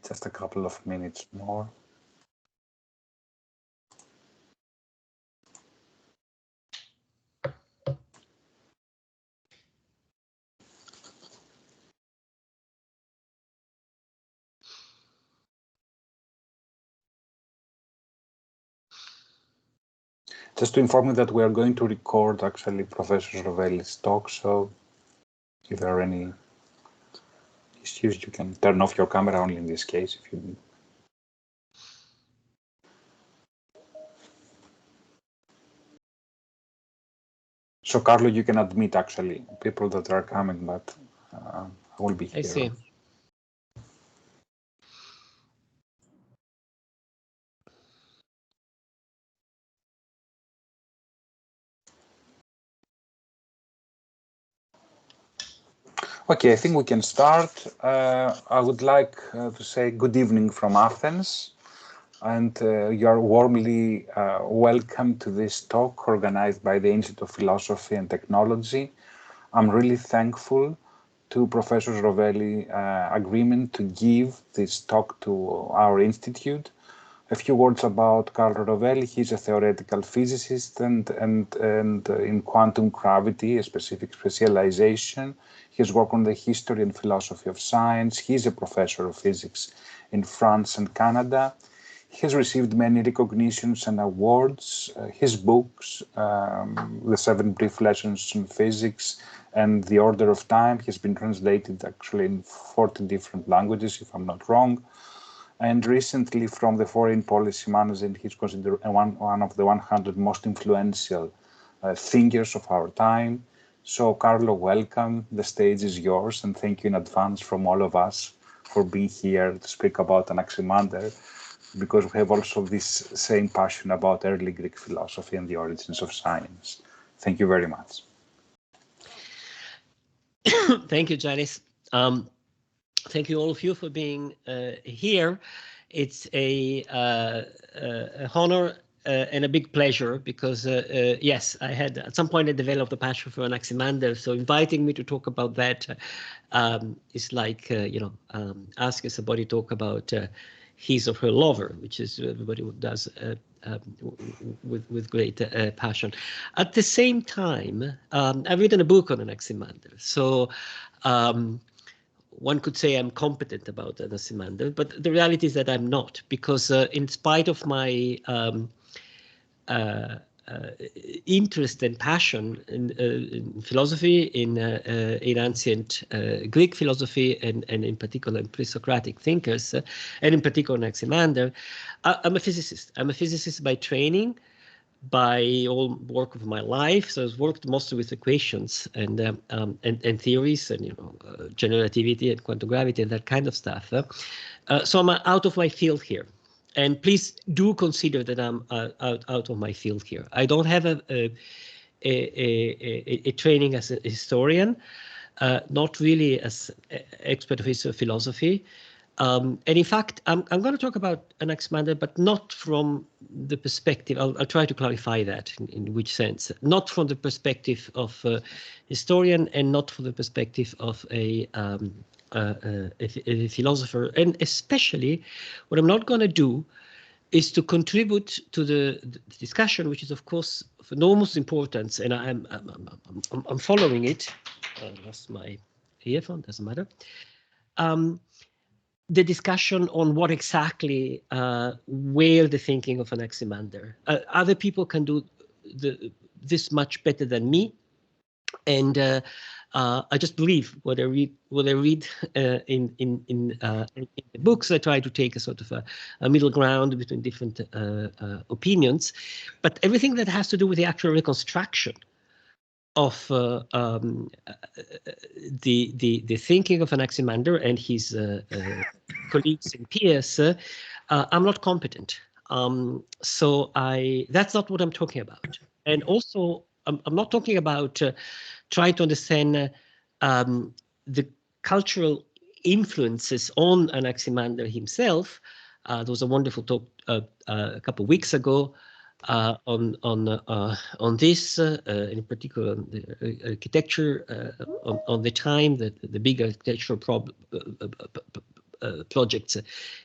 just a couple of minutes more. Just to inform you that we are going to record actually Professor Rovelli's talk, so if there are any issues, you can turn off your camera only in this case if you need. So Carlo, you can admit actually people that are coming, but I will be here. I see. Okay, I think we can start. I would like to say good evening from Athens, and you are warmly welcome to this talk organized by the Institute of Philosophy and Technology. I'm really thankful to Professor Rovelli agreement to give this talk to our institute. A few words about Carlo Rovelli. He's a theoretical physicist and in quantum gravity, a specific specialization. He has worked on the history and philosophy of science. He's a professor of physics in France and Canada. He has received many recognitions and awards. His books, The 7 Brief Lessons in Physics and The Order of Time, has been translated actually in 40 different languages, if I'm not wrong. And recently, from the Foreign Policy magazine, he's considered one of the 100 most influential thinkers of our time. So, Carlo, welcome. The stage is yours, and thank you in advance from all of us for being here to speak about Anaximander, because we have also this same passion about early Greek philosophy and the origins of science. Thank you very much. Thank you, Janice. Thank you all of you for being here. It's a honor and a big pleasure because, yes, I had at some point I developed a passion for Anaximander. So inviting me to talk about that is like, asking somebody to talk about his or her lover, which is everybody does with great passion. At the same time, I've written a book on Anaximander. So one could say I'm competent about Anaximander, but the reality is that I'm not, because in spite of my interest and passion in philosophy, in ancient Greek philosophy, and in particular in pre-Socratic thinkers, and in particular Anaximander, I'm a physicist. I'm a physicist by training, by all work of my life. So I've worked mostly with equations and theories and general relativity and quantum gravity and that kind of stuff. So I'm out of my field here. And please do consider that I'm out of my field here. I don't have a training as a historian, not really as expert of history or philosophy. And in fact, I'm going to talk about Anaximander, but not from the perspective, I'll try to clarify that in which sense, not from the perspective of a historian and not from the perspective of a philosopher. And especially what I'm not going to do is to contribute to the discussion, which is of course of enormous importance, and I'm following it. I lost my earphone, doesn't matter. The discussion on what exactly where the thinking of Anaximander. Other people can do this much better than me, and I just believe what I read in the books. I try to take a sort of a middle ground between different opinions, but everything that has to do with the actual reconstruction of the thinking of Anaximander and his colleagues and peers, I'm not competent. So that's not what I'm talking about. And also, I'm not talking about trying to understand the cultural influences on Anaximander himself. There was a wonderful talk a couple of weeks ago on this, in particular the architecture on the time, the big architectural projects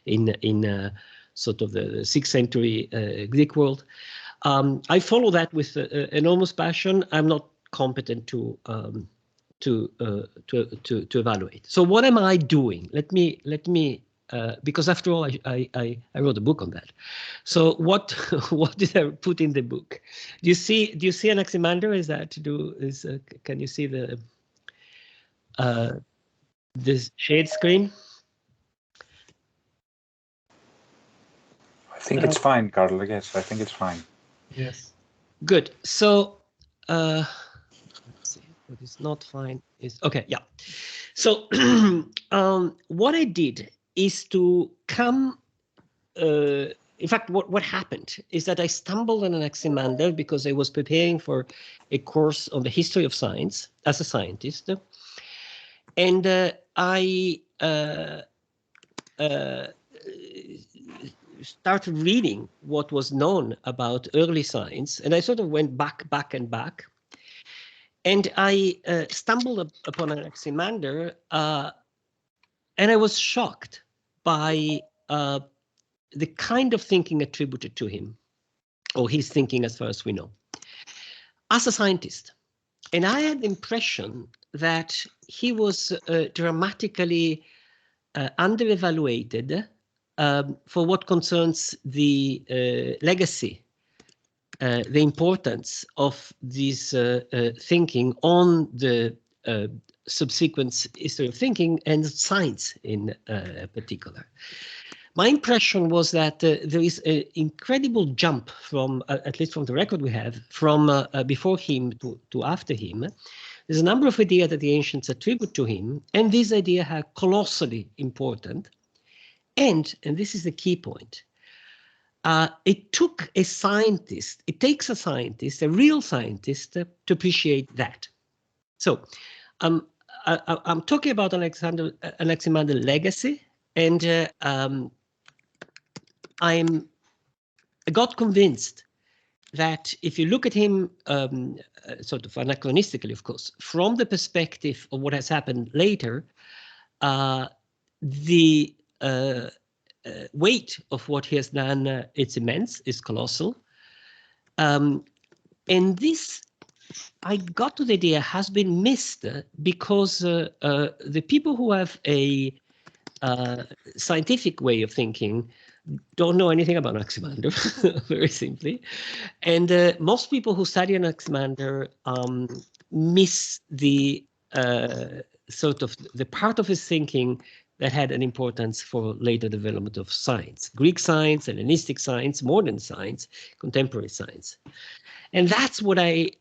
in sort of the 6th century Greek world. I follow that with enormous passion. I'm not competent to evaluate. So what am I doing? Let me because after all, I wrote a book on that. So what did I put in the book? Do you see Anaximander? Is that to do? Can you see the this shade screen? I think it's fine, Carlo. Yes, I think it's fine. Yes. Good. So let's see. What is not fine is okay. Yeah. So what I did is to come. In fact, what happened is that I stumbled on Anaximander because I was preparing for a course on the history of science as a scientist, and I started reading what was known about early science, and I sort of went back, and I stumbled upon Anaximander, and I was shocked by the kind of thinking attributed to him, or his thinking as far as we know, as a scientist. And I had the impression that he was dramatically under-evaluated for what concerns the legacy, the importance of this thinking on the subsequent history of thinking and science in particular. My impression was that there is an incredible jump from, at least from the record we have, from before him to after him. There's a number of ideas that the ancients attribute to him, and these ideas are colossally important. And this is the key point, it takes a scientist, a real scientist, to appreciate that. So I'm talking about Anaximander legacy, and I got convinced that if you look at him, sort of anachronistically, of course, from the perspective of what has happened later, the weight of what he has done, it's immense, is colossal. And this, I got to the idea, has been missed because the people who have a scientific way of thinking don't know anything about Anaximander, very simply. And most people who study Anaximander miss the sort of the part of his thinking that had an importance for later development of science, Greek science, Hellenistic science, modern science, contemporary science. And that's what I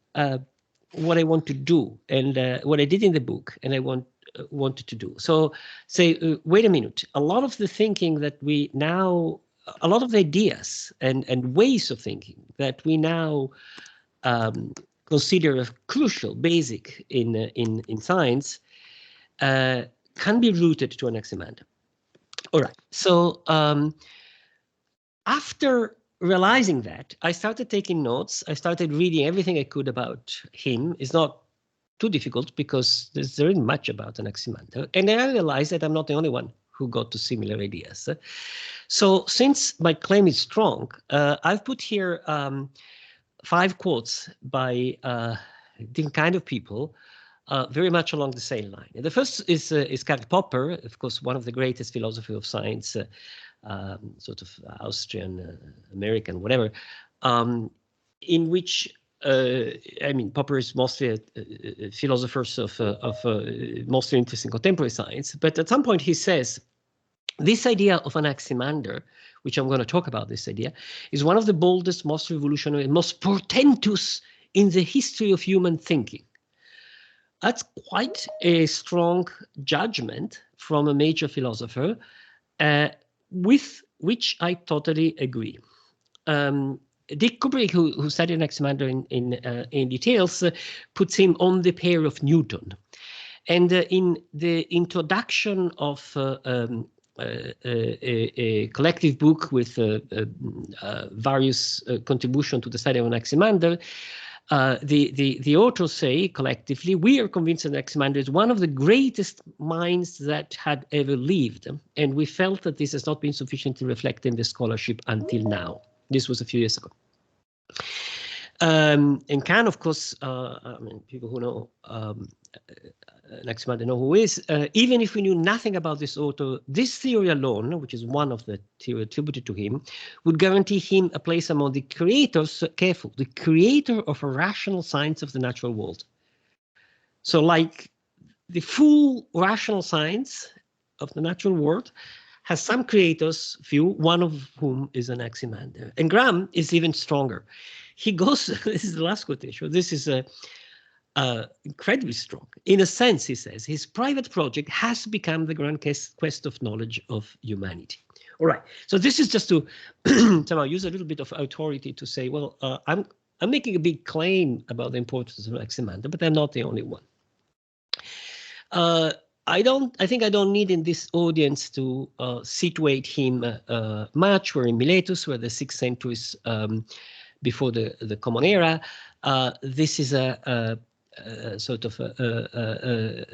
want to do, and what I did in the book, and I wanted to do. So say, wait a minute, a lot of the thinking that we now, a lot of the ideas and ways of thinking that we now consider crucial, basic in science, can be rooted to Anaximander. All right, so after realizing that, I started taking notes. I started reading everything I could about him. It's not too difficult because there isn't much about Anaximander. And then I realized that I'm not the only one who got to similar ideas. So since my claim is strong, I've put here 5 quotes by different kind of people, very much along the same line. And the first is Karl Popper, of course, one of the greatest philosophers of science, sort of Austrian, American, whatever, in which I mean, Popper is mostly a philosopher of mostly interest in contemporary science, but at some point he says, this idea of Anaximander, which I'm going to talk about this idea, is one of the boldest, most revolutionary, most portentous in the history of human thinking. That's quite a strong judgment from a major philosopher, with which I totally agree. Dick Kubrick, who studied Anaximander in details, puts him on the pair of Newton. And in the introduction of a collective book with various contributions to the study of Anaximander, The authors say collectively, we are convinced that Anaximander is one of the greatest minds that had ever lived, and we felt that this has not been sufficiently reflected in the scholarship until now. This was a few years ago. And Kant, of course, I mean, people who know Anaximander know who is. Even if we knew nothing about this author, this theory alone, which is one of the theory attributed to him, would guarantee him a place among the creators, careful, the creator of a rational science of the natural world. So like the full rational science of the natural world has some creators, few, one of whom is Anaximander. And Graham is even stronger. He goes, this is the last quotation, this is incredibly strong. In a sense, he says, his private project has become the grand quest of knowledge of humanity. All right, so this is just to somehow use a little bit of authority to say, well, I'm making a big claim about the importance of Anaximander, but I'm not the only one. I think I don't need in this audience to situate him much. We're in Miletus, where the 6th centuries before the Common Era. This is a sort of a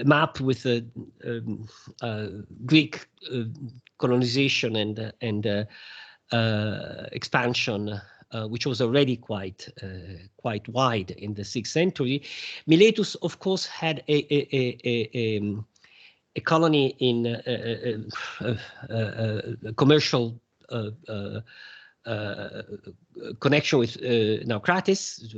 map with Greek colonization and expansion, which was already quite wide in the 6th century. Miletus, of course, had a colony in a commercial connection with Naucratis. It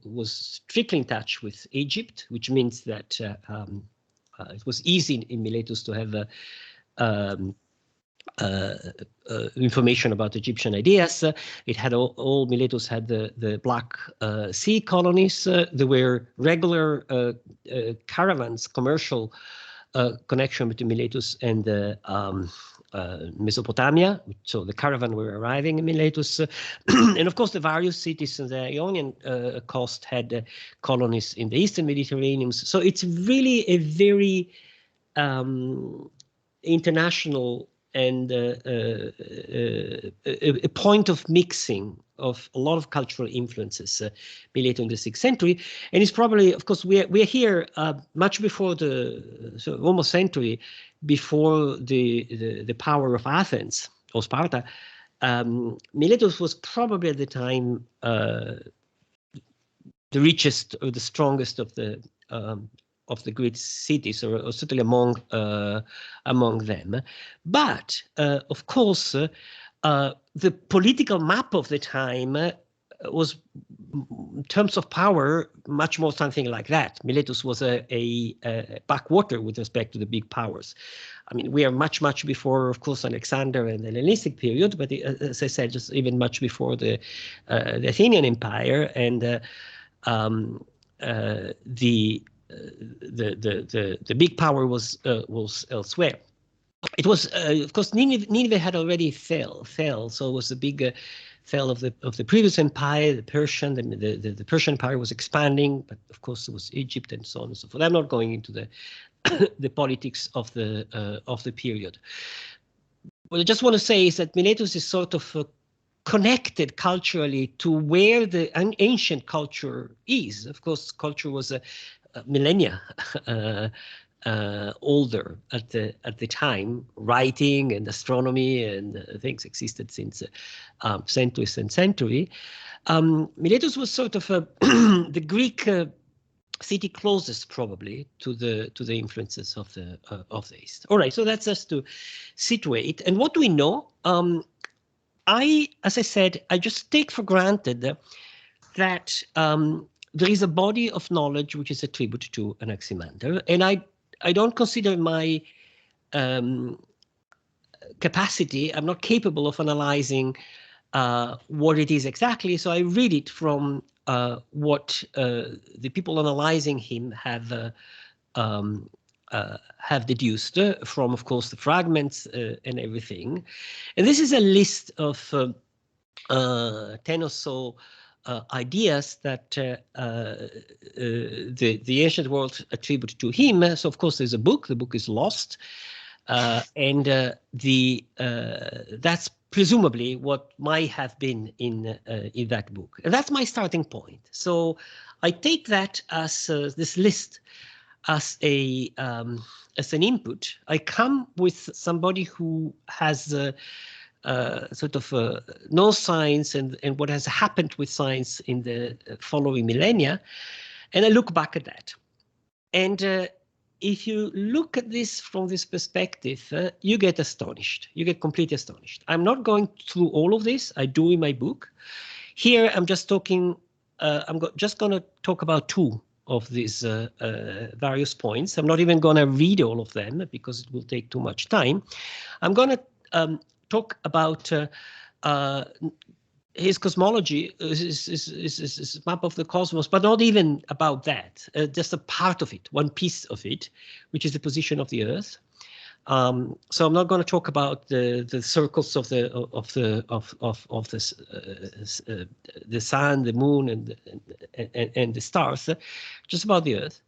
was strictly in touch with Egypt, which means that it was easy in Miletus to have information about Egyptian ideas. It had all Miletus had the Black Sea colonies. There were regular caravans, commercial connection between Miletus and Mesopotamia. So the caravan were arriving in Miletus, and of course the various cities on the Ionian coast had colonies in the Eastern Mediterranean. So it's really a very international and a point of mixing of a lot of cultural influences later in the 6th century. And it's probably, of course, we are here much before so almost century before the power of Athens or Sparta. Miletus was probably at the time the richest or the strongest of the Greek cities, or certainly among them. But of course, the political map of the time was, in terms of power, much more something like that. Miletus was a backwater with respect to the big powers. I mean, we are much before, of course, Alexander and the Hellenistic period, but as I said, just even much before the Athenian Empire, and the big power was elsewhere. It was, of course, Nineveh had already fell, so it was the big fell of the previous empire, the Persian. The Persian Empire was expanding, but of course it was Egypt and so on and so forth. I'm not going into the the politics of the period. What I just want to say is that Miletus is sort of connected culturally to where the ancient culture is. Of course, culture was a millennia older at the time. Writing and astronomy and things existed since centuries and century. Miletus was sort of the Greek city closest probably to the influences of the East. All right, so that's just to situate. And what do we know? As I said, I just take for granted that there is a body of knowledge which is attributed to Anaximander, and I don't consider my capacity. I'm not capable of analyzing what it is exactly. So I read it from what the people analyzing him have deduced from, of course, the fragments and everything. And this is a list of 10 or so ideas that the ancient world attributed to him. So, of course, there's a book. The book is lost. That's presumably what might have been in that book. And that's my starting point. So I take that as this list as an input. I come with somebody who has knows science and what has happened with science in the following millennia, and I look back at that. And if you look at this from this perspective, you get astonished. You get completely astonished. I'm not going through all of this. I do in my book. Here, I'm just talking. Just going to talk about two of these various points. I'm not even going to read all of them because it will take too much time. I'm going to talk about his cosmology, his map of the cosmos, but not even about that. Just a part of it, one piece of it, which is the position of the Earth. So I'm not going to talk about the circles of the sun, the moon, and the stars, just about the Earth.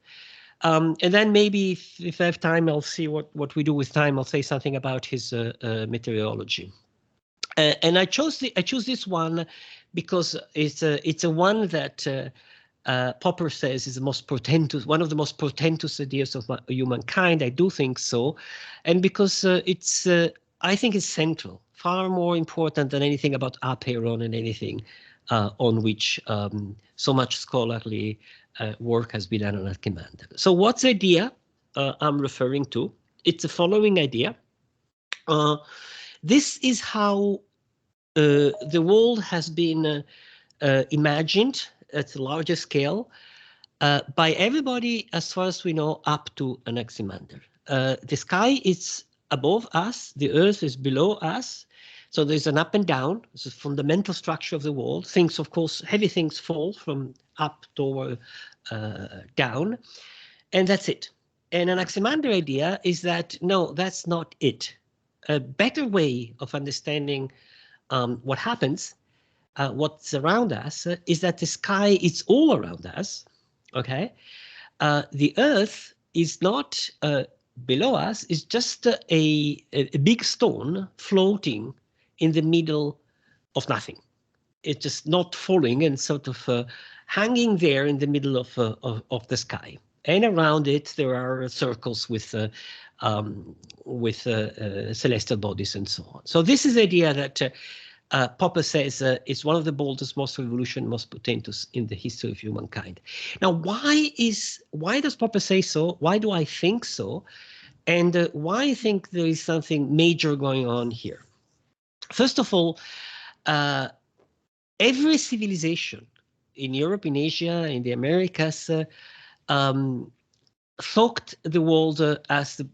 And then maybe if I have time, I'll see what we do with time. I'll say something about his meteorology. And I chose this one because it's a one that Popper says is the most portentous, one of the most portentous ideas of humankind. I do think so, and because I think it's central, far more important than anything about Aperon and anything on which so much scholarly work has been done on Anaximander. So what's the idea I'm referring to? It's the following idea. This is how the world has been imagined at a larger scale by everybody, as far as we know, up to Anaximander. The sky is above us, the Earth is below us, so there's an up and down. It's a fundamental structure of the world. Things, of course, heavy things fall from up toward down, and that's it. And an Anaximander idea is that, no, that's not it. A better way of understanding what happens, what's around us, is that the sky is all around us, okay? The Earth is not below us, it's just a big stone floating in the middle of nothing. It's just not falling and sort of hanging there in the middle of the sky. And around it, there are circles with celestial bodies and so on. So this is the idea that Popper says is one of the boldest, most revolutionary, most portentous in the history of humankind. Now, why does Popper say so? Why do I think so? And why I think there is something major going on here? First of all, every civilization in Europe, in Asia, in the Americas, thought the world as the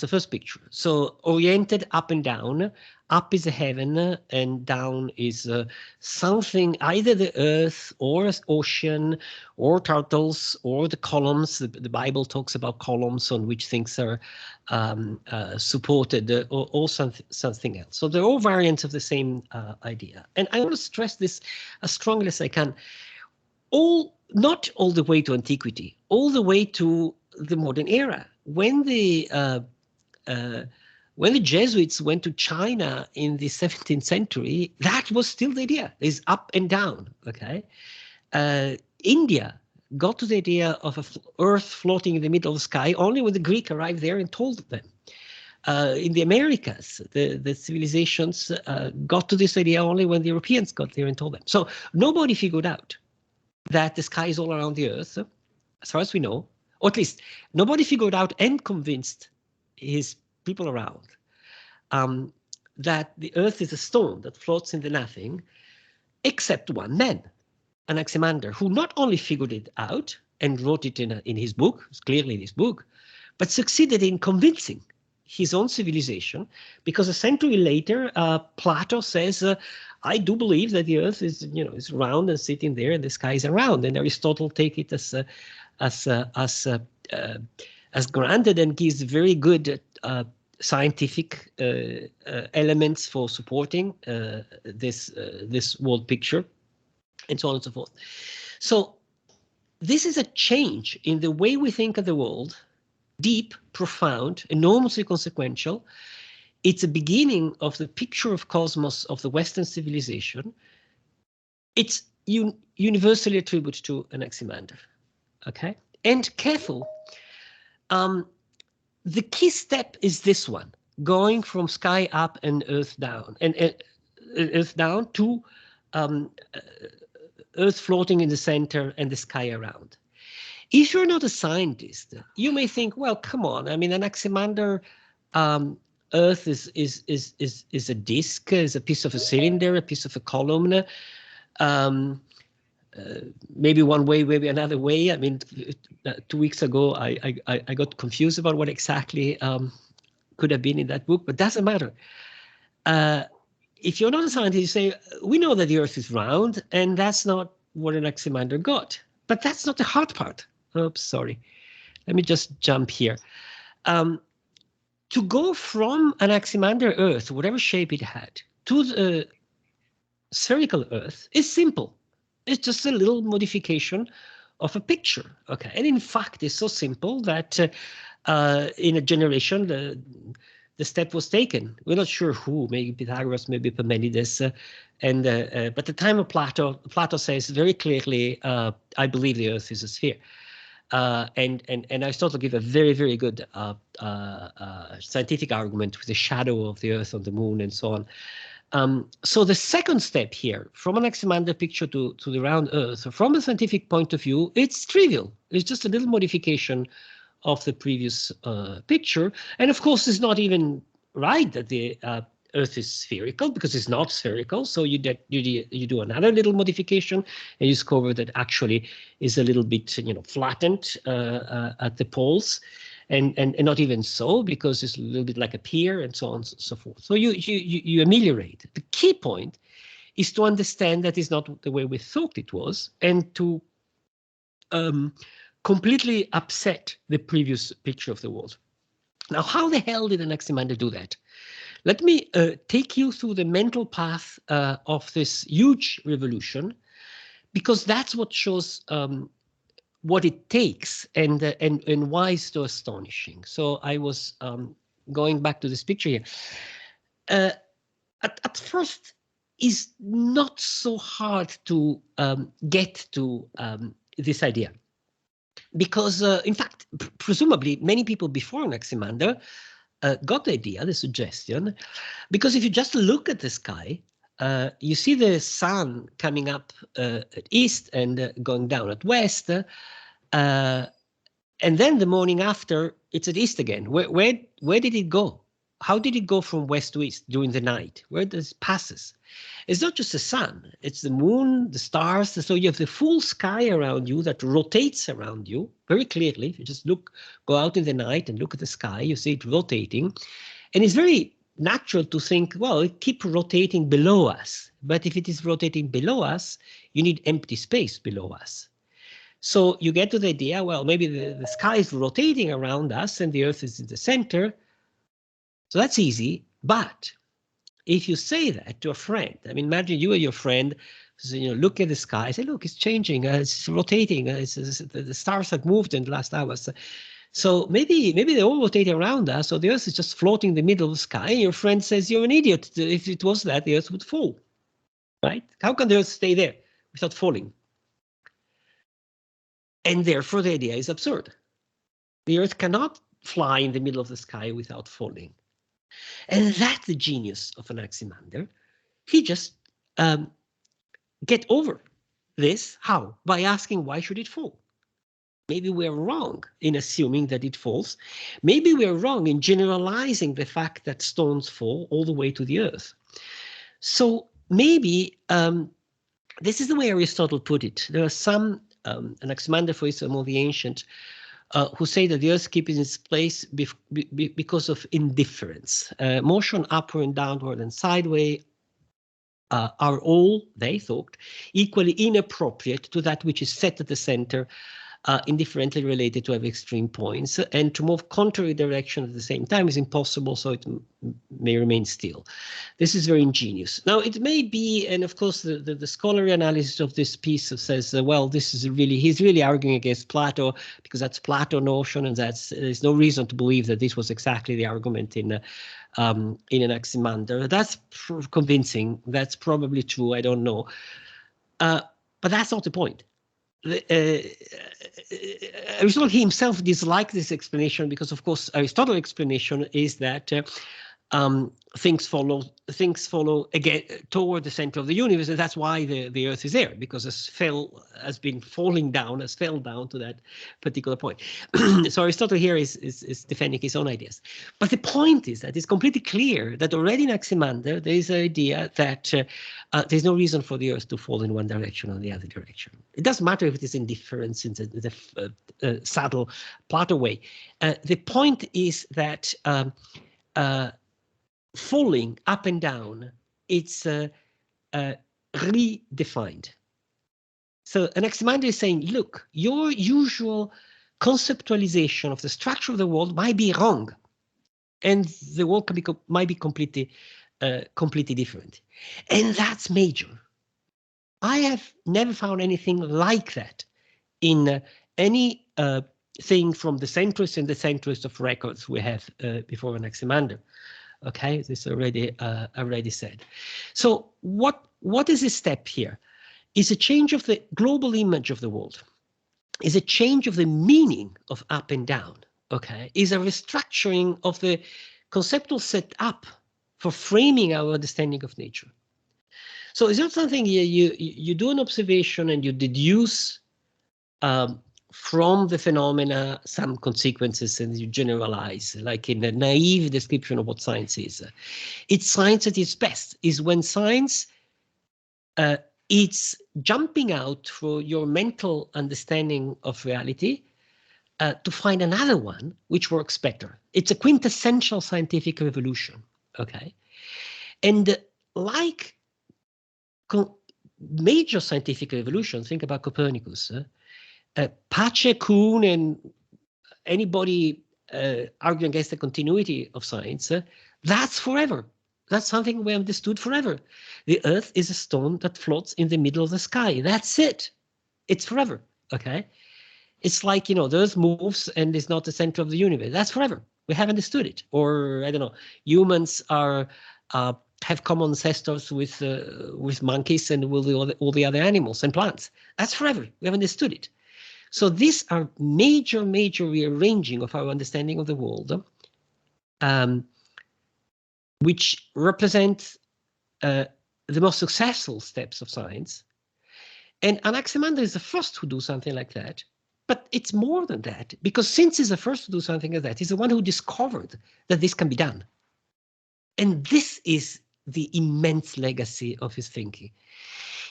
first picture. So oriented up and down. Up is the heaven and down is something, either the earth or ocean or turtles or the columns. The Bible talks about columns on which things are supported or something else. So they're all variants of the same idea. And I want to stress this as strongly as I can. Not all the way to antiquity, all the way to the modern era. When the Jesuits went to China in the 17th century, that was still the idea, is up and down, okay? India got to the idea of an earth floating in the middle of the sky only when the Greek arrived there and told them. In the Americas, the civilizations got to this idea only when the Europeans got there and told them. So nobody figured out that the sky is all around the earth, as far as we know, or at least nobody figured out and convinced his people around that the earth is a stone that floats in the nothing, except one man, Anaximander, who not only figured it out and wrote it in his book, it's clearly in his book, but succeeded in convincing his own civilization, because a century later, Plato says, I do believe that the earth is round and sitting there and the sky is around, and Aristotle take it as granted and gives very good scientific elements for supporting this world picture, and so on and so forth. So this is a change in the way we think of the world deep, profound, enormously consequential. It's a beginning of the picture of cosmos of the Western civilization. It's universally attributed to Anaximander. Okay, and careful. The key step is this one, going from sky up and earth down, and earth down to earth floating in the center and the sky around. If you're not a scientist, you may think, well, come on. I mean, Anaximander, Earth is a disk, is a piece of a cylinder, a piece of a column. Maybe one way, maybe another way. I mean, 2 weeks ago, I got confused about what exactly could have been in that book, but doesn't matter. If you're not a scientist, you say, we know that the Earth is round, and that's not what Anaximander got. But that's not the hard part. Oops, sorry. Let me just jump here. To go from Anaximander Earth, whatever shape it had, to the spherical Earth is simple. It's just a little modification of a picture. Okay, and in fact, it's so simple that in a generation, the step was taken. We're not sure who, maybe Pythagoras, maybe Parmenides, but at the time of Plato says very clearly, I believe the Earth is a sphere. And Aristotle gives a very, very good scientific argument with the shadow of the Earth on the moon and so on. So the second step here, from an Anaximander picture to the round Earth, from a scientific point of view, it's trivial. It's just a little modification of the previous picture. And of course, it's not even right that the Earth is spherical, because it's not spherical. So you do another little modification, and you discover that actually is a little bit, flattened at the poles, and not even so, because it's a little bit like a pier and so on and so forth. So you ameliorate. The key point is to understand that it's not the way we thought it was, and to completely upset the previous picture of the world. Now, how the hell did Anaximander do that? Let me take you through the mental path of this huge revolution, because that's what shows what it takes and why it's so astonishing. So I was going back to this picture here. At first, it's not so hard to get to this idea, because in fact, presumably many people before Anaximander got the idea, the suggestion, because if you just look at the sky, you see the sun coming up at east and going down at west, and then the morning after, it's at east again. Where did it go? How did it go from west to east during the night? Where does it passes? It's not just the sun, it's the moon, the stars. So you have the full sky around you that rotates around you very clearly. If you just go out in the night and look at the sky, you see it rotating. And it's very natural to think, well, it keeps rotating below us. But if it is rotating below us, you need empty space below us. So you get to the idea, well, maybe the sky is rotating around us and the Earth is in the center. So that's easy. But if you say that to a friend, I mean, imagine you and your friend, look at the sky, say, look, it's changing, it's rotating, the stars have moved in the last hours. So maybe they all rotate around us, so the Earth is just floating in the middle of the sky. And your friend says, you're an idiot. If it was that, the Earth would fall, right? How can the Earth stay there without falling? And therefore, the idea is absurd. The Earth cannot fly in the middle of the sky without falling. And that's the genius of Anaximander. He just get over this. How? By asking, why should it fall? Maybe we're wrong in assuming that it falls. Maybe we're wrong in generalizing the fact that stones fall all the way to the Earth. So maybe this is the way Aristotle put it. There are some, Anaximander, for instance, among the ancient, who say that the Earth keeps its place because of indifference. Motion upward and downward and sideways are all, they thought, equally inappropriate to that which is set at the center indifferently related to have extreme points, and to move contrary direction at the same time is impossible, so it may remain still. This is very ingenious. Now, it may be, and of course, the scholarly analysis of this piece says, well, this is really, he's really arguing against Plato, because that's Plato notion, and there's no reason to believe that this was exactly the argument in Anaximander. That's convincing. That's probably true. I don't know. But that's not the point. Aristotle himself disliked this explanation because, of course, Aristotle's explanation is that things follow again toward the center of the universe, and that's why the Earth is there, because it has fell down to that particular point. So Aristotle here is defending his own ideas. But the point is that it's completely clear that already in Anaximander there is an idea that there's no reason for the Earth to fall in one direction or the other direction. It doesn't matter if it is indifference in the subtle Plato way. The point is that falling up and down, it's redefined. So Anaximander is saying, look, your usual conceptualization of the structure of the world might be wrong, and the world might be completely different, and that's major. I have never found anything like that in any thing from the centrist and the centrist of records we have before Anaximander. Okay, this already said. So what is the step here? Is a change of the global image of the world. Is a change of the meaning of up and down. Okay, is a restructuring of the conceptual setup for framing our understanding of nature. So it's not something you do an observation and you deduce from the phenomena some consequences and you generalize, like in a naive description of what science is. It's science at its best, is when science it's jumping out for your mental understanding of reality to find another one which works better. It's a quintessential scientific revolution, okay? And like major scientific revolutions, think about Copernicus, Pace, Kuhn, and anybody arguing against the continuity of science, that's forever. That's something we understood forever. The Earth is a stone that floats in the middle of the sky. That's it. It's forever, okay? It's like, the Earth moves and is not the center of the universe. That's forever. We have understood it. Or, I don't know, humans are have common ancestors with monkeys and with all the other animals and plants. That's forever. We have understood it. So these are major rearranging of our understanding of the world, which represent the most successful steps of science. And Anaximander is the first to do something like that. But it's more than that, because since he's the first to do something like that, he's the one who discovered that this can be done. And this is the immense legacy of his thinking.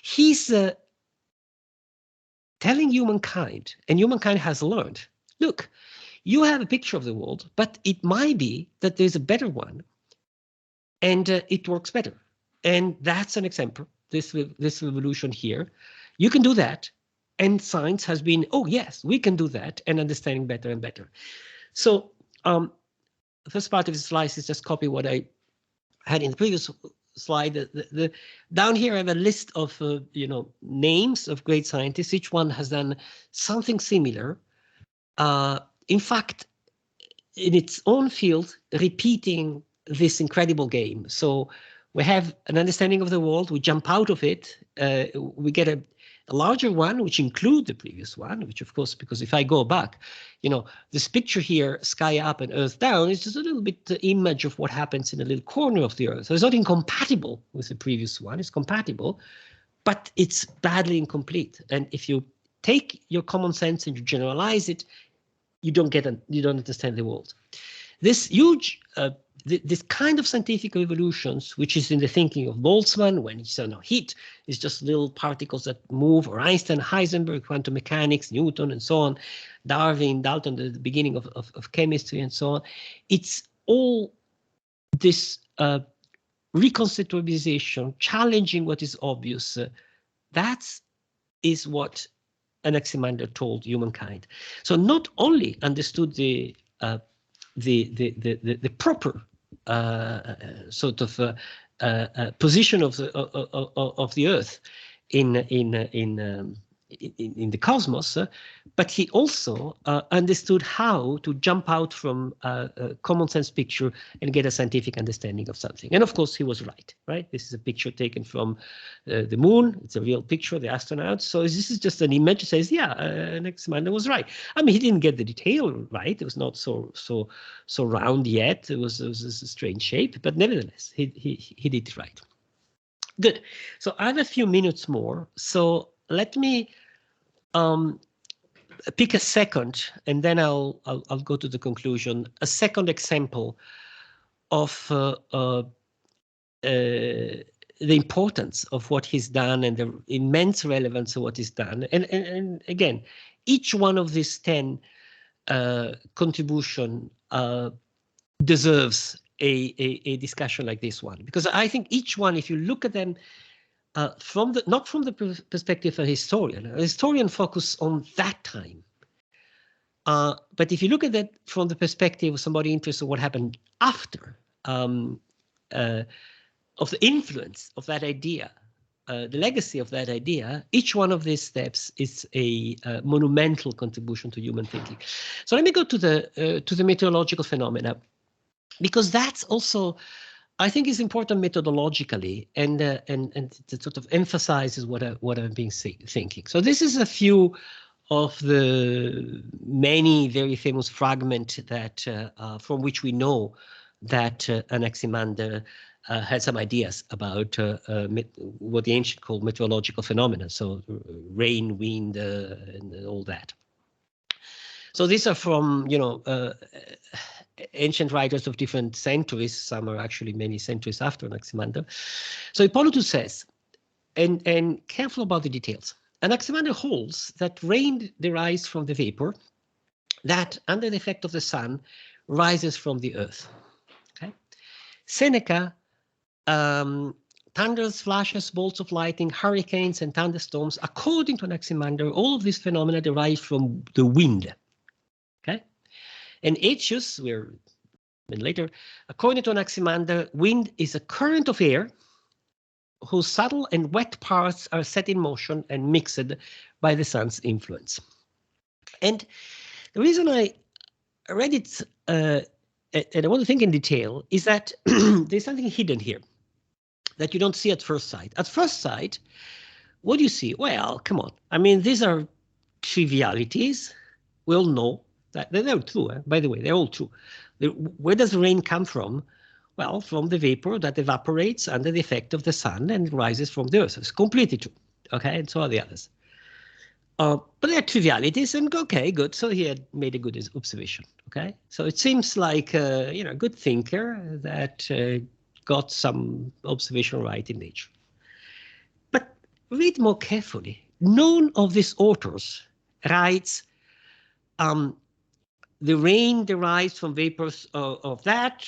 He's telling humankind, and humankind has learned, look, you have a picture of the world, but it might be that there's a better one, and it works better. And that's an example, this revolution here. You can do that, and science has been, oh yes, we can do that, and understanding better and better. So the first part of the slides is just copy what I had in the previous slide. Down here I have a list of names of great scientists. Each one has done something similar. In fact, in its own field, repeating this incredible game. So we have an understanding of the world, we jump out of it, we get a larger one, which includes the previous one, which of course, because if I go back, this picture here, sky up and earth down, is just a little bit the image of what happens in a little corner of the earth. So it's not incompatible with the previous one, it's compatible, but it's badly incomplete. And if you take your common sense and you generalize it, you don't understand the world. This huge, this kind of scientific revolutions, which is in the thinking of Boltzmann, when he said, heat is just little particles that move, or Einstein, Heisenberg, quantum mechanics, Newton, and so on, Darwin, Dalton, the beginning of chemistry, and so on. It's all this reconceptualization, challenging what is obvious. That is what Anaximander told humankind. So not only understood the proper sort of position of the Earth in the cosmos, but he also understood how to jump out from a common sense picture and get a scientific understanding of something. And of course, he was right, right? This is a picture taken from the moon. It's a real picture, the astronauts. So this is just an image that says, yeah, Anaximander was right. I mean, he didn't get the detail right. It was not so round yet. It was a strange shape, but nevertheless, he did it right. Good. So I have a few minutes more. So let me pick a second, and then I'll go to the conclusion. A second example of the importance of what he's done and the immense relevance of what he's done. And again, each one of these 10 contribution deserves a discussion like this one, because I think each one, if you look at them not from the perspective of a historian focus on that time. But if you look at that from the perspective of somebody interested in what happened after, of the influence of that idea, the legacy of that idea, each one of these steps is a monumental contribution to human thinking. So let me go to the meteorological phenomena, because that's also, I think, is important methodologically, and it sort of emphasizes what I've been thinking. So this is a few of the many very famous fragments that from which we know that Anaximander had some ideas about what the ancient called meteorological phenomena, so rain, wind, and all that. So these are from, ancient writers of different centuries. Some are actually many centuries after Anaximander. So Hippolytus says, and careful about the details, Anaximander holds that rain derives from the vapor that, under the effect of the sun, rises from the earth. Okay. Seneca, thunders, flashes, bolts of lightning, hurricanes, and thunderstorms, according to Anaximander, all of these phenomena derive from the wind. Okay. And Aetius, later, according to Anaximander, wind is a current of air whose subtle and wet parts are set in motion and mixed by the sun's influence. And the reason I read it, and I want to think in detail, is that there's something hidden here that you don't see at first sight. At first sight, what do you see? Well, come on. I mean, these are trivialities. We all know that they're all true. By the way, they're all true. Where does rain come from? Well, from the vapor that evaporates under the effect of the sun and rises from the earth. It's completely true. Okay, and so are the others. But they're trivialities, and okay, good. So he had made a good observation. Okay, so it seems like a good thinker that got some observation right in nature. But read more carefully. None of these authors writes the rain derives from vapors of that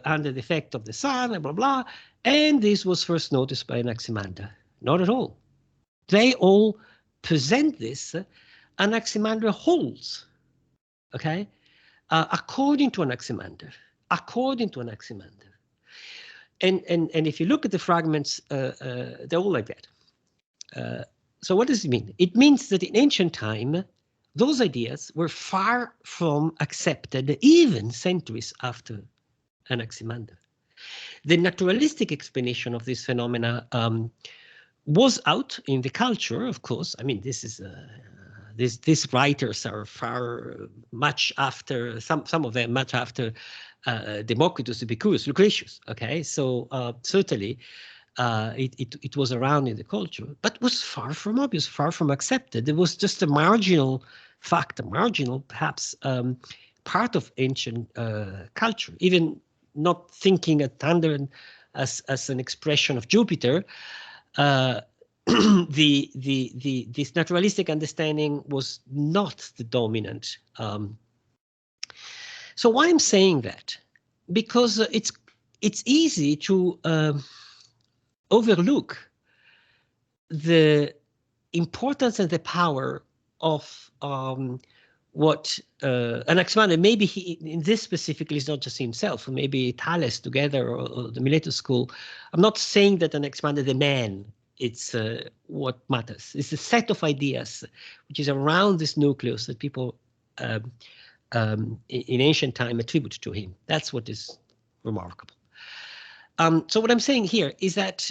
under the effect of the sun, blah, blah, blah. And this was first noticed by Anaximander. Not at all. They all present this. Anaximander holds, okay, according to Anaximander. According to Anaximander. And if you look at the fragments, they're all like that. So what does it mean? It means that in ancient time, those ideas were far from accepted even centuries after Anaximander. The naturalistic explanation of this phenomena was out in the culture, of course. I mean, this is these writers are far much after some of them much after Democritus, Epicurus, Lucretius. Okay, so certainly it was around in the culture, but was far from obvious, far from accepted. It was just a marginal fact, a marginal perhaps part of ancient culture. Even not thinking of thunder as an expression of Jupiter, this naturalistic understanding was not the dominant. So why I'm saying that? Because it's easy to overlook the importance and the power of what Anaximander, maybe he, in this specifically, is not just himself, or maybe Thales together, or the Miletus school. I'm not saying that Anaximander, the man, it's what matters. It's a set of ideas which is around this nucleus that people in ancient time attribute to him. That's what is remarkable. So what I'm saying here is that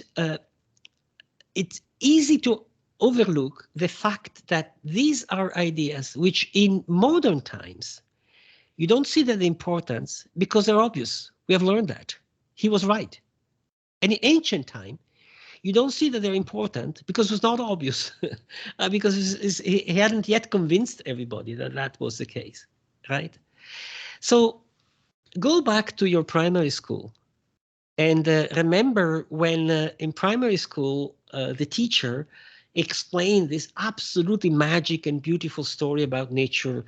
it's easy to overlook the fact that these are ideas which in modern times, you don't see the importance because they're obvious. We have learned that. He was right. And in ancient time, you don't see that they're important because it's not obvious, because he hadn't yet convinced everybody that that was the case, right? So go back to your primary school and remember when in primary school, the teacher explained this absolutely magic and beautiful story about nature,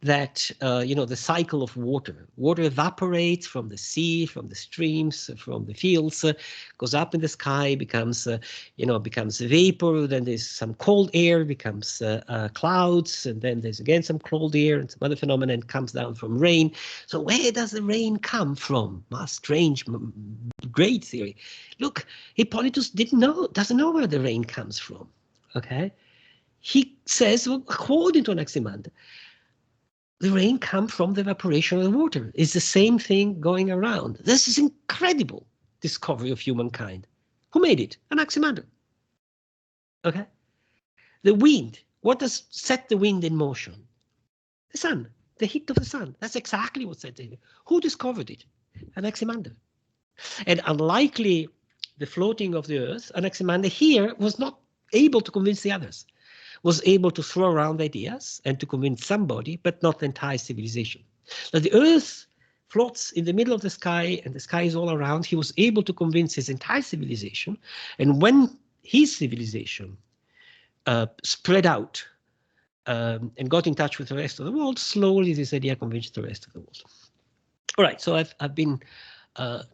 that, you know, the cycle of water. Water evaporates from the sea, from the streams, from the fields, goes up in the sky, becomes, you know, becomes vapor, then there's some cold air, becomes clouds, and then there's again some cold air and some other phenomena, and comes down from rain. So where does the rain come from? Strange, great theory. Look, Hippolytus doesn't know where the rain comes from, okay? He says, well, according to Anaximander, the rain comes from the evaporation of the water. It's the same thing going around. This is incredible discovery of humankind. Who made it? Anaximander. Okay. The wind. What does set the wind in motion? The sun. The heat of the sun. That's exactly what set it. Who discovered it? Anaximander. And unlikely the floating of the earth, Anaximander here was not able to convince the others. Was able to throw around ideas and to convince somebody, but not the entire civilization. That the earth floats in the middle of the sky and the sky is all around, he was able to convince his entire civilization. And when his civilization spread out and got in touch with the rest of the world, slowly this idea convinced the rest of the world. All right, so I've been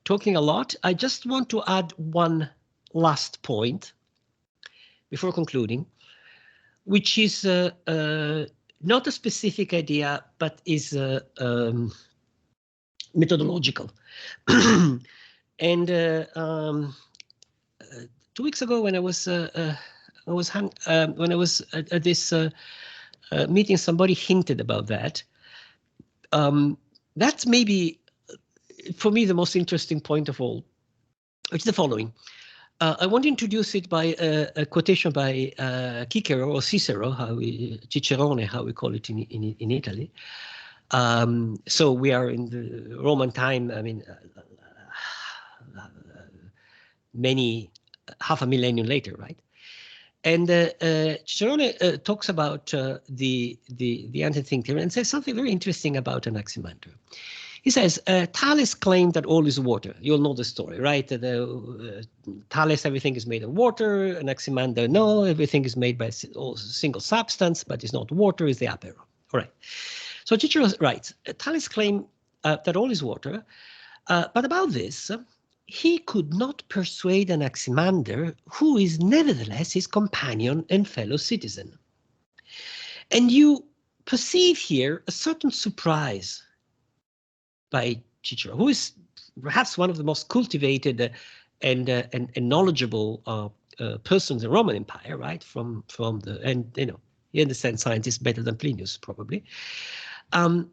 talking a lot. I just want to add one last point before concluding, which is not a specific idea, but is methodological. And 2 weeks ago, when I was at this meeting, somebody hinted about that. That's maybe, for me, the most interesting point of all, which is the following. I want to introduce it by a quotation by Cicero, or Cicero, Cicerone, how we call it in Italy. So we are in the Roman time. I mean, half a millennium later, right? And Cicerone talks about the anti-thinker and says something very interesting about Anaximander. He says, Thales claimed that all is water. You'll know the story, right? Thales, everything is made of water. Anaximander, no, everything is made by a single substance, but it's not water, it's the apero. All right. So Cicero writes, Thales claimed that all is water, but about this, he could not persuade Anaximander, who is nevertheless his companion and fellow citizen. And you perceive here a certain surprise by Cicero, who is perhaps one of the most cultivated and knowledgeable persons in the Roman Empire, right? From the, and you know, he understands scientists better than Plinius probably. And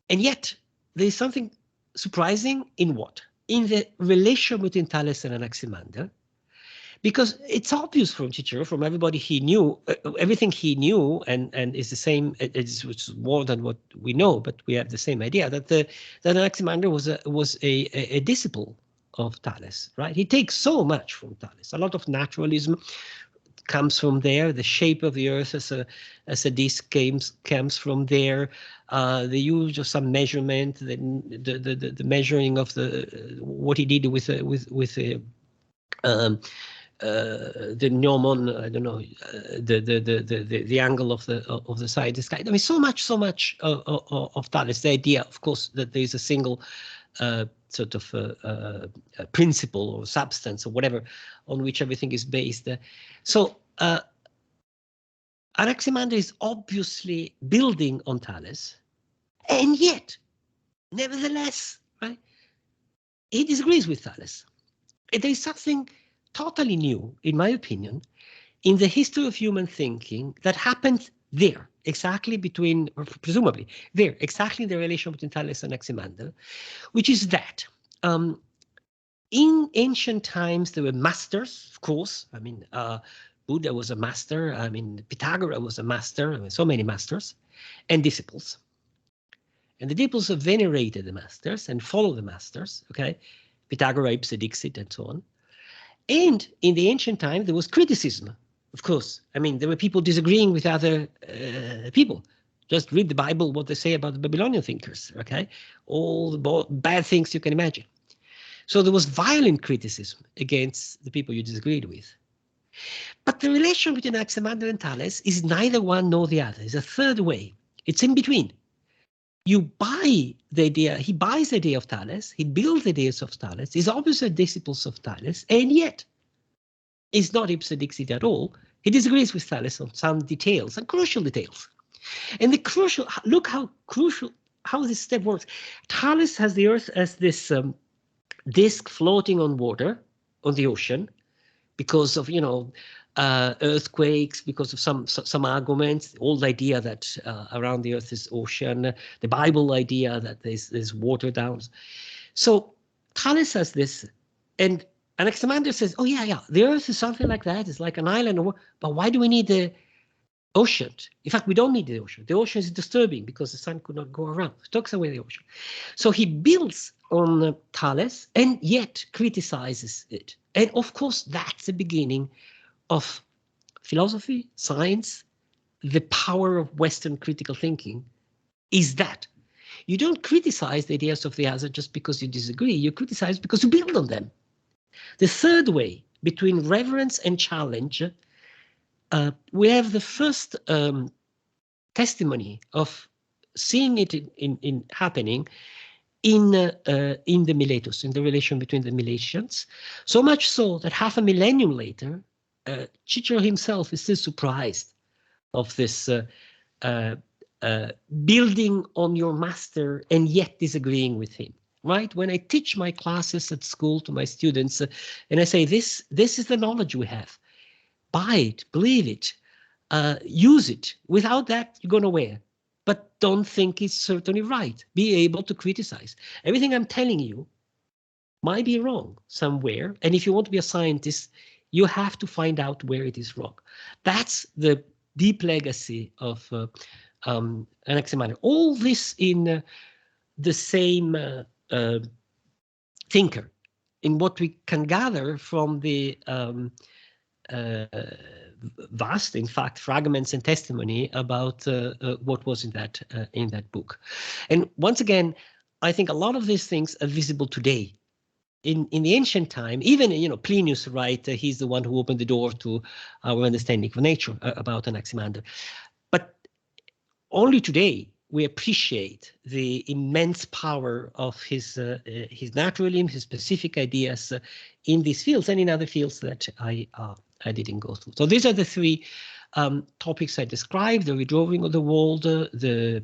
yet there is something surprising in what? In the relation between Thales and Anaximander, because it's obvious from Cicero, from everybody he knew, everything he knew, and is the same. It's more than what we know, but we have the same idea that Anaximander was a disciple of Thales, right? He takes so much from Thales. A lot of naturalism comes from there. The shape of the Earth as a disk comes from there. The use of some measurement, the measuring of what he did with the gnomon, I don't know, the angle of the side of the sky. I mean, so much of Thales. The idea, of course, that there is a single sort of principle or substance or whatever on which everything is based. So Anaximander is obviously building on Thales, and yet, nevertheless, right, he disagrees with Thales. And there is something totally new, in my opinion, in the history of human thinking that happened there, exactly between, or presumably, there, exactly in the relation between Thales and Anaximander, which is that in ancient times there were masters, of course. I mean, Buddha was a master. I mean, Pythagoras was a master. I mean, so many masters and disciples. And the disciples venerated the masters and followed the masters, okay? Pythagoras, ipse dixit, and so on. And in the ancient time, there was criticism, of course. I mean, there were people disagreeing with other people. Just read the Bible, what they say about the Babylonian thinkers, okay? All the bad things you can imagine. So there was violent criticism against the people you disagreed with. But the relation between Anaximander and Thales is neither one nor the other. It's a third way. It's in between. You buy the idea, he buys the idea of Thales, he builds the ideas of Thales, he's obviously disciples of Thales, and yet is not ipse dixit at all. He disagrees with Thales on some details, some crucial details. And the crucial, look how crucial, how this step works. Thales has the Earth as this disk floating on water, on the ocean, because of, you know, earthquakes, because of some arguments, the old idea that around the Earth is ocean, the Bible idea that there's water down. So Thales has this, and Anaximander says, oh yeah, the Earth is something like that. It's like an island, but why do we need the ocean? In fact, we don't need the ocean. The ocean is disturbing because the sun could not go around. It takes away the ocean. So he builds on Thales and yet criticizes it. And of course, that's the beginning of philosophy, science. The power of Western critical thinking is that you don't criticize the ideas of the other just because you disagree. You criticize because you build on them. The third way, between reverence and challenge, we have the first testimony of seeing it in happening in the Miletus, in the relation between the Milesians, so much so that half a millennium later, Cicero himself is still surprised of this building on your master and yet disagreeing with him. Right? When I teach my classes at school to my students, and I say, this is the knowledge we have. Buy it, believe it, use it. Without that, you go nowhere. But don't think it's certainly right. Be able to criticize. Everything I'm telling you might be wrong somewhere. And if you want to be a scientist, you have to find out where it is wrong. That's the deep legacy of Anaximander. All this in the same thinker, in what we can gather from the vast, in fact, fragments and testimony about what was in that book. And once again, I think a lot of these things are visible today. In the ancient time, even, you know, Plinius, right? He's the one who opened the door to our understanding of nature about Anaximander. But only today we appreciate the immense power of his naturalism, his specific ideas in these fields and in other fields that I didn't go through. So these are the three topics I described: the redrawing of the world, the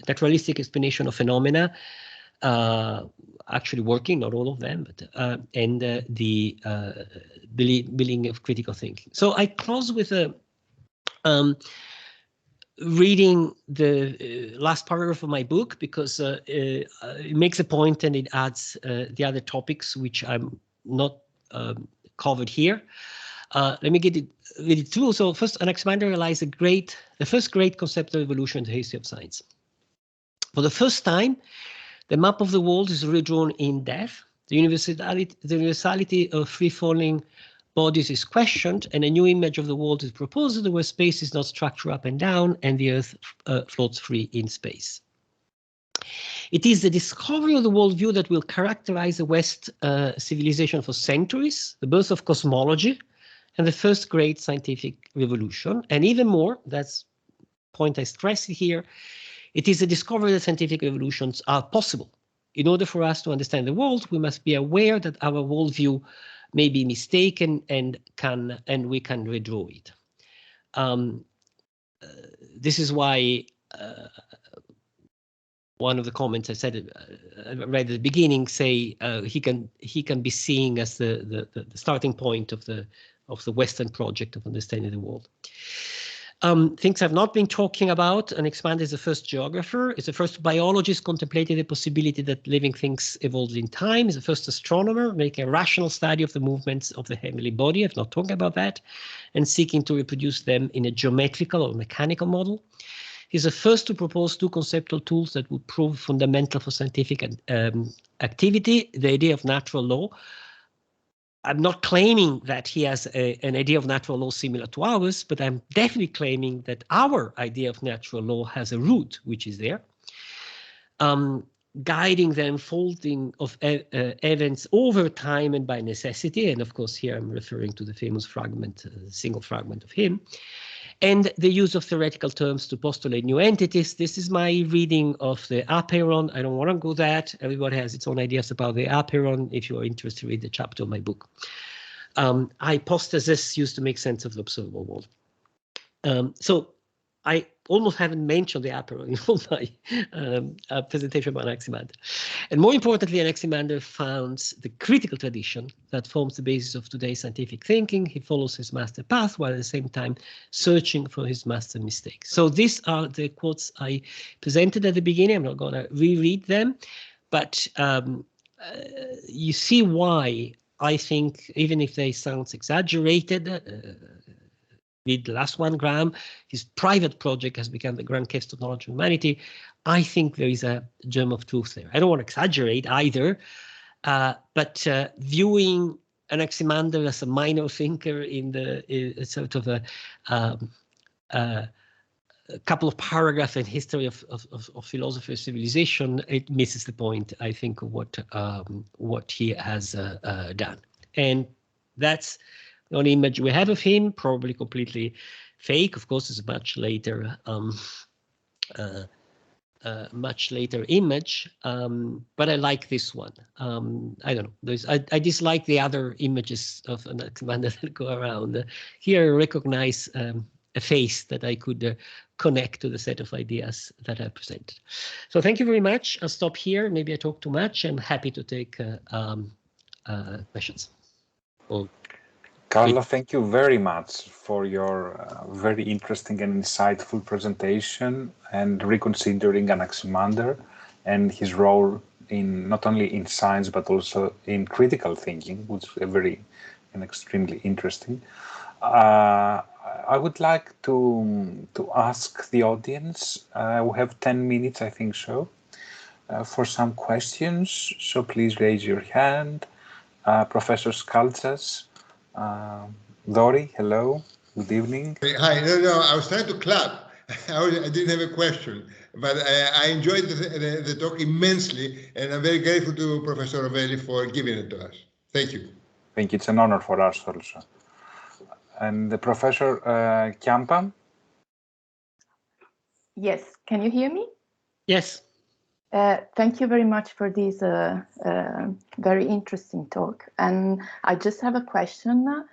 naturalistic explanation of phenomena, actually working, not all of them, but and the building of critical thinking. So I close with a reading the last paragraph of my book, because it makes a point and it adds the other topics which I'm not covered here. Let me read it through. So first, Anaximander realized the first great concept of evolution in the history of science. For the first time, the map of the world is redrawn in depth. The universality of free-falling bodies is questioned, and a new image of the world is proposed, where space is not structured up and down, and the Earth floats free in space. It is the discovery of the worldview that will characterize the West civilization for centuries, the birth of cosmology, and the first great scientific revolution. And even more, that's the point I stress here, it is the discovery that scientific revolutions are possible. In order for us to understand the world, we must be aware that our worldview may be mistaken and we can redraw it. this is why one of the comments I said right at the beginning say he can be seen as the starting point of the Western project of understanding the world. Things I've not been talking about, Anaximander is the first geographer, is the first biologist contemplating the possibility that living things evolve in time, is the first astronomer making a rational study of the movements of the heavenly body, I've not talked about that, and seeking to reproduce them in a geometrical or mechanical model. He's the first to propose two conceptual tools that would prove fundamental for scientific activity, the idea of natural law. I'm not claiming that he has an idea of natural law similar to ours, but I'm definitely claiming that our idea of natural law has a root, which is there, guiding the unfolding of events over time and by necessity. And of course, here I'm referring to the famous fragment, single fragment of him. And the use of theoretical terms to postulate new entities. This is my reading of the Apeiron. I don't want to go that. Everybody has its own ideas about the Apeiron. If you are interested, read the chapter of my book. Hypostasis used to make sense of the observable world. So I almost haven't mentioned the Apeiron in all my presentation about Anaximander. And more importantly, Anaximander founds the critical tradition that forms the basis of today's scientific thinking. He follows his master path while at the same time searching for his master mistake. So these are the quotes I presented at the beginning. I'm not going to reread them, but you see why I think, even if they sound exaggerated, read the last one, Graham, his private project has become the grand case of knowledge of humanity. I think there is a germ of truth there. I don't want to exaggerate either, but viewing Anaximander as a minor thinker in the sort of a couple of paragraphs in history of philosophy of civilization, it misses the point, I think, of what he has done. And that's the only image we have of him, probably completely fake. Of course, it's a much later image, but I like this one. I don't know. I dislike the other images of Anaximander that go around. Here I recognize a face that I could connect to the set of ideas that I presented. So thank you very much. I'll stop here. Maybe I talk too much. I'm happy to take questions. Carlo, thank you very much for your very interesting and insightful presentation and reconsidering Anaximander and his role in not only in science but also in critical thinking, which is very and extremely interesting. I would like to ask the audience. We have 10 minutes, I think so, for some questions. So please raise your hand. Professor Skaltzas. Dori, hello, good evening. Hi, no, I was trying to clap. I didn't have a question, but I enjoyed the talk immensely, and I'm very grateful to Professor Rovelli for giving it to us. Thank you. Thank you, it's an honor for us also. And the Professor Chiampa? Yes, can you hear me? Yes. Thank you very much for this very interesting talk. And I just have a question.